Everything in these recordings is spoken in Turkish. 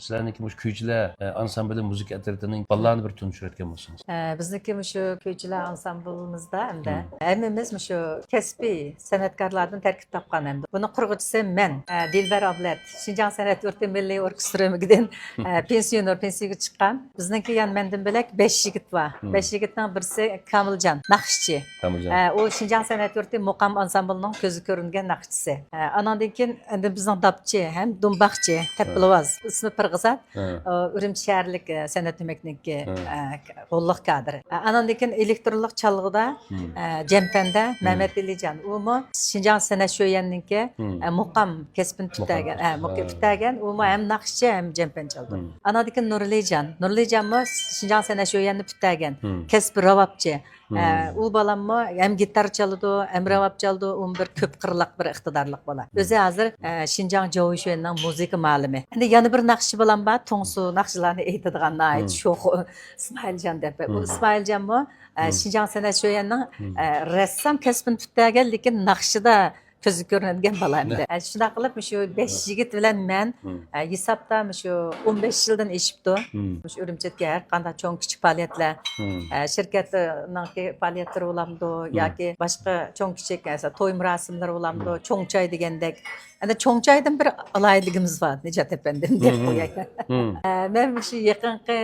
Sizlarniki bu kuychilar ansambli müzik atritining ballarni bir tunishayotgan bo'lsangiz. Bizniki shu kuychilar ansamblimizda hamda hammamiz shu kasbiy san'atkorlardan tarkib topgan hamda. Buni qurg'uvchisi men, Dilbar Ablat, Şinjan San'at yurti milliy orkestramidan pensiyaga chiqqan. Bizniki yan mendan bilak 5 yigit bor. 5 yigitning birisi Kamiljon, naqshchi. O Şinjan San'at yurti muqam ansamblining ko'zi ko'ringan naqshchisi. Anandan keyin endi bizning dabchi ham dumbaqchi, tapilvoz ismi Pirg'izat, Urumchi shaharlik san'at umekniki qo'lliq kadri. Anandan keyin elektronlik chalg'ida Jempanda Mehmet Alijon, u mu Şinjan San'at sho'yanniki muqam kasbini tutagan, u mu ham naqshchi ham Jempan chaldi. Anandan keyin Nurlijon mu Şinjan San'at sho'yanni tutagan, kasbi ravabchi. U balamma hem gitar çaldı, hem ravab çaldı, bir köp qırlıq bir iqtidarlıq bola. Özü hazır Şinjan Jovuşu'nun müzik malimi. Endi yana bir naqshi bilan bor, Tongsu naqshlarni aytadigan ait sho'x İsmailjon deb. U İsmailjon mu Şinjan San'at sho'yanning ressam kasbini tutagan, lekin naqshida ko'zi ko'rinadigan bola endi. Shunday qilib shu 5 yigit bilan men hisobda shu 15 yildan eshibdi. Shu Urumchiga har qanday cho'ng kichik faoliyatlar, shirkatning faoliyatlari bo'lamdi yoki boshqa cho'ng kichik to'y marosimlari bo'lamdi, cho'ngchoy degandek. Endi cho'ngchoydan bir alayligimiz bor, Nijat efendim deb qo'yay. Men shu yaqinqi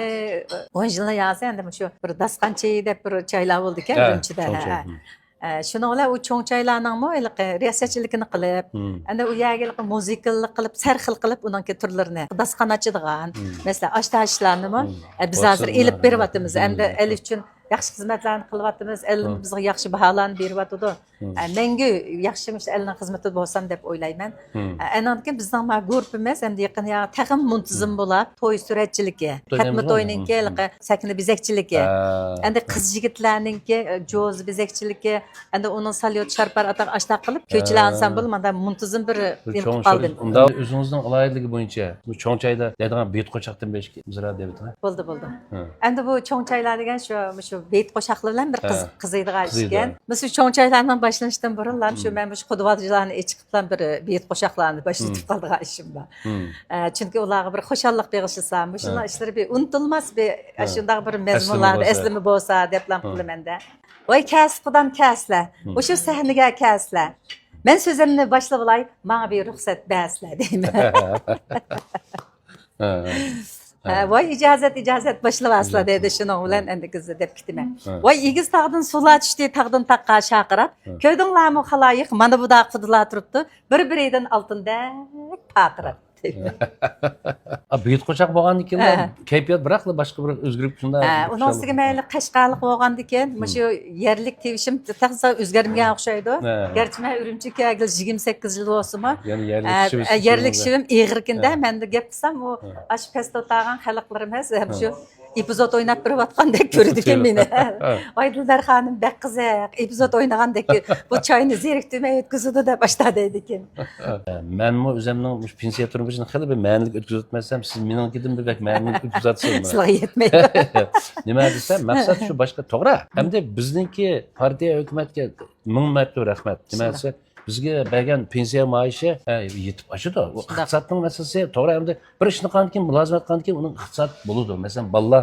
10 yildan yozsa endi shu bir dasqanchi deb bir choylar bo'ldi ekan Urumchida. Şunu ola u cho'ngchaylarning riyosatchiligini qilib, endi u yerga musikallik qilib, sarxil qilib, uningki turlarini dasqan ochadigan, masalan, oshtaashlarni biz hozir elib beryapmiz. Endi el uchun yaxshi xizmatlarni qilyapmiz, elim bizga yaxshi baholarni beryapti. Menga yaxshi elning xizmati bo'lsam deb o'ylayman. Ananki bizning guruhimiz endi yaqin taqim muntizim bo'lib, to'y suratchiligi, katma to'yninki sakna bezakchiligi, endi qiz yigitlarninki jo'z bezakchiligi, endi uning salyot sharpar ataq ashta qilib, ko'chilar ansambl menda muntizim bir qoldi. Unda o'zingizning aloyidligi bo'yicha bu cho'ngchayda deydigan bet qo'shaqdan beshki ijro debdi. Bo'ldi. Endi bu cho'ngchaylar degan shu bet qo'shaqlar bilan bir qiziydigan ishgan. Biz shu cho'ngchaylarning boshlanishdan burun shu men shu xuduvotchilarni echqibdan bir bet qo'shaqlarni boshlatib qoldigan ishim bor. Chunki ularga bir xushallik bag'ishlasam, shunday ishlar bir unutilmas bir shunday bir mazmunlarda eslimi bo'lsa deb qilamanda. Voy kasqidam kaslar. O'sha sahnaga kaslar. Men so'zimni boshlab olay, menga bir ruxsat bersizlar deyman. Voy ijozat boshlayapsizlar dedi shuning bilan endi qizni deb kitaman. Voy egiz tog'dan suvlar tushdi, tog'dan taqqa chaqirib, ko'rdinglarmi xaloyiq, mana bu da qudilar turibdi, bir-biridan oltinda paqirib. Bet qo'shaq bo'lgandan keyin kayfiyat biroqla boshqa bir o'zgarib shunda. Uning ustiga mayli qashqarlik bo'lgandan keyin shu yerlik tevishim taqsa o'zgarmagan o'xshaydi. Garchi men Urumchiga 28 yil bo'lsa-mu, yerlik shivim ig'irkinde menda gap qilsam, u shu pastda o'tirgan xalqlarimiz shu epizod o'ynab berayotgandek ko'rdi ekan meni. Voy Dildar xonim bak qiziq, epizod o'ynagandek bu choyni zeriktirmay o'tkazadi deb boshladi ekan. Menmi o'zimning pensiya turmushini xili bir ma'nilik o'tkazib o'tmasam, siz meningkidan bir ma'nilik o'tkazasiz. Sizga yetmaydi. Nima desam, maqsad shu boshqa to'g'ri. Hamda bizningki partiya hukumatga ming marta rahmat. Demaksa bizga bergan pensiya maoshi yetib oshadi. U iqtisodning masalasi to'g'ri. Hamda bir ishni qilgan keyin, mulozimat qilgan keyin uning iqtisod bo'ladi. Masalan, bolalar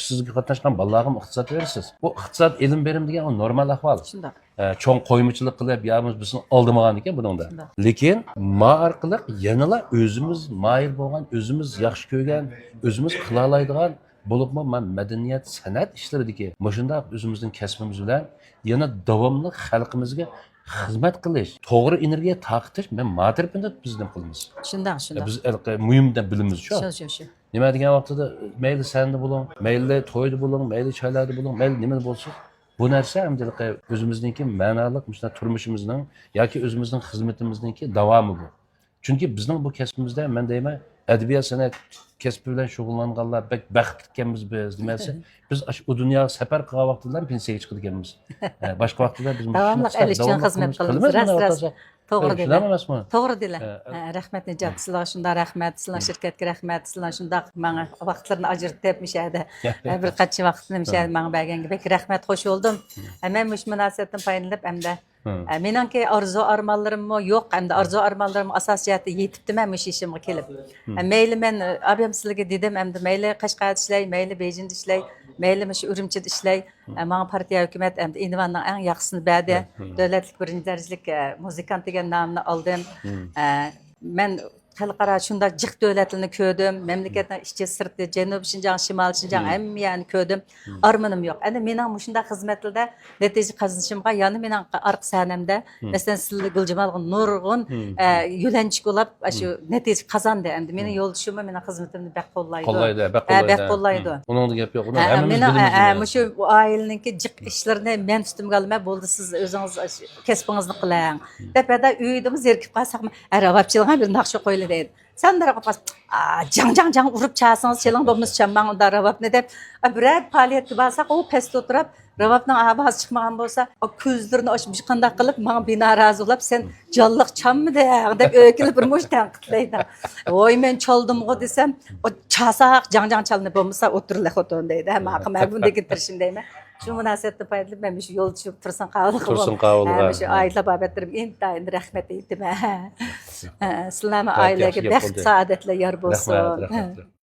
sizga qatnashgan bolalarga iqtisod berasiz. Bu iqtisod ilm berim degan o normal ahvol. Shunday. Cho'ng qo'ymichilik qilib, yo'qmiz bizni oldimagan ekan buningda. Lekin ma orqali yanala o'zimiz mayil bo'lgan, o'zimiz yaxshi ko'rgan, o'zimiz qila oladigan bo'libmi madaniyat, san'at ishlariki, shunda o'zimizning kasbimiz bilan yana davomli xalqimizga xizmat qilish, to'g'ri energiya taqtish, men matripinda bizdan qilamiz. Shunday. Biz muhimda bilimiz shu. Shu. Nima degan vaqtida mayli sanda bo'ling, mayli to'yda bo'ling, mayli choylarda bo'ling, mayli nima bo'lsin, bu narsa hamdiliqi o'zimizningki ma'noliq turmushimizning yoki o'zimizning xizmatimizningki davomi bu. Chunki bizning bu kasbimizda men deyman, adabiyot san'at kasbi bilan shug'ullanganlar baxtli ekanmiz biz. Demaksa, biz u dunyoga safar qilgan vaqtida pensiyaga chiqib ekanmiz. Boshqa vaqtida biz davomli el uchun xizmat qilamiz. To'g'ri dedilar. To'g'ri dedilar. Rahmat Nijat, sizlar shunday rahmat, sizlar shirkatga rahmat, sizlar shunday menga vaqtlarni ajratib mishadi. Bir qancha vaqtni mishadi menga berganga bek rahmat, xo'sh bo'ldim. Men mush munosabatdan foydalanib hamda meningki orzu armonlarim yo'q, hamda orzu armonlarim asosiyati yetibdi men mush ishimga kelib. Mayli men Aydım sizlarga dedim, endi mayli Qashqarda ishlay, mayli Bejingda ishlay, mayli shu Urumchida ishlay. Menga partiya hukumat endi Inivanning eng yaxshisini berdi. Davlatlik birinchi darajalik muzikant degan nomni oldim. Men xalqaro shunday jiq davlatlarni ko'rdim, mamlakatning ichki sirti, Janubiy Shinjang, Shimoliy Shinjang hamma yerni ko'rdim. Armanim yo'q. Endi mening shunday xizmatlarda natija qozonishimga, yana mening orqa sahnamda, masalan, sizlar Guljamolga nurg'un yo'lanchik bo'lib, shu natija qozondi. Endi mening yo'ldoshim mening xizmatimni bak qo'llaydi. Qo'llaydi, bak Bak qo'llaydi. Uningda gap yo'q. Hammamiz bilamiz. Shu oilaniki jiq ishlarini men tutimga olmay, bo'ldi siz o'zingiz kasbingizni qiling. Deb uyda zerikib qolsak, ravabchilarga bir naqsha qo'yiladi. Sen de rahat jang urup çağırsanız çelan babamız çamman onda ravab ne dep birer faaliyet basak o pes oturup ravabның ağabey çıkmagan bolsa o közlerini açmış qanday qılıp bana bina razı olup sen canlıq çammı dep öykünüp bir muş tanqitlaydı. Oy men çaldım o desem o çasak jang çalınıp bolmasa oturulaq otondaydı. Hem aqım bunda getirişim deyme. Şu münasebetde paylaşıp ben şu yol düşüp Tursun Qavulga. Tursun Qavulga. Şu aile babetlerim intayin rahmet etdim. Sizlarning aileге бақыт, saodatlar yor bo'lsin. Rahmat.